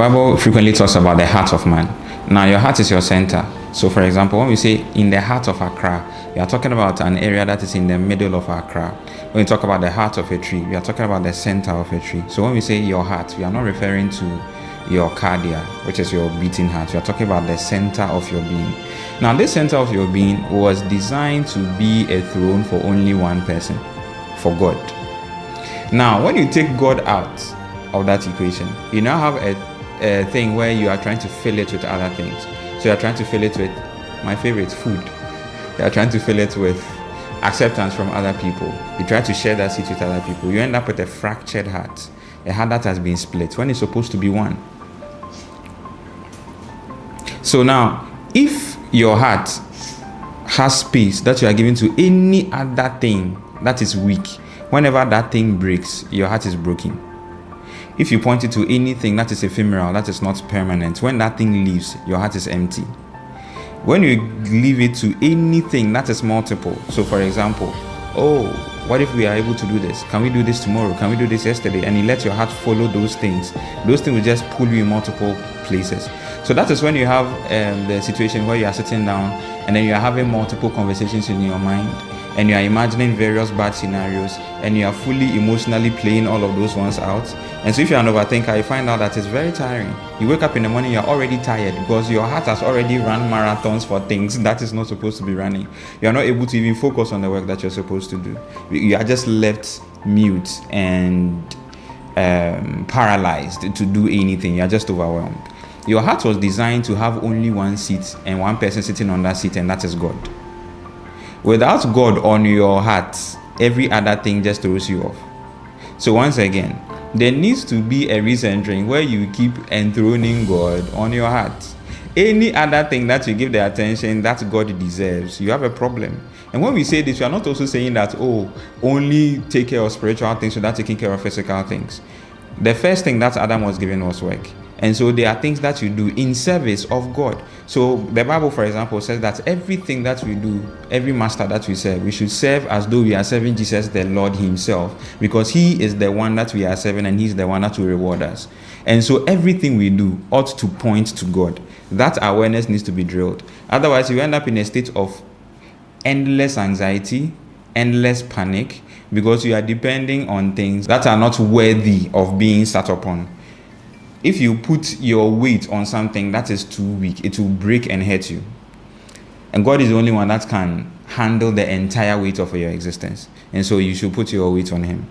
The Bible frequently talks about the heart of man. Now, your heart is your center. So, for example, when we say in the heart of Accra, we are talking about an area that is in the middle of Accra. When we talk about the heart of a tree, we are talking about the center of a tree. So, when we say your heart, we are not referring to your cardia, which is your beating heart. We are talking about the center of your being. Now, this center of your being was designed to be a throne for only one person, for God. Now, when you take God out of that equation, you now have a thing where you are trying to fill it with other things. So you are trying to fill it with my favorite food. You are trying to fill it with acceptance from other people. You try to share that seat with other people. You end up with a fractured heart, a heart that has been split when it's supposed to be one. So now, if your heart has space that you are giving to any other thing that is weak, whenever that thing breaks, your heart is broken. If you point it to anything that is ephemeral, that is not permanent, when that thing leaves, your heart is empty. When you leave it to anything that is multiple, so for example, oh, what if we are able to do this? Can we do this tomorrow? Can we do this yesterday? And you let your heart follow those things. Those things will just pull you in multiple places. So that is when you have the situation where you are sitting down and then you are having multiple conversations in your mind, and you are imagining various bad scenarios, and you are fully emotionally playing all of those ones out. And so if you're an overthinker, you find out that it's very tiring. You wake up in the morning, you're already tired because your heart has already run marathons for things that is not supposed to be running. You're not able to even focus on the work that you're supposed to do. You are just left mute and paralyzed to do anything. You're just overwhelmed. Your heart was designed to have only one seat and one person sitting on that seat, and that is God. Without God on your heart, every other thing just throws you off. So once again, there needs to be a recentering where you keep enthroning God on your heart. Any other thing that you give the attention that God deserves, you have a problem. And when we say this, we are not also saying that, only take care of spiritual things without taking care of physical things. The first thing that Adam was given was work. And so there are things that you do in service of God. So the Bible, for example, says that everything that we do, every master that we serve, we should serve as though we are serving Jesus, the Lord himself, because he is the one that we are serving and he's the one that will reward us. And so everything we do ought to point to God. That awareness needs to be drilled. Otherwise, you end up in a state of endless anxiety, endless panic, because you are depending on things that are not worthy of being sat upon. If you put your weight on something that is too weak, it will break and hurt you. And God is the only one that can handle the entire weight of your existence. And so you should put your weight on him.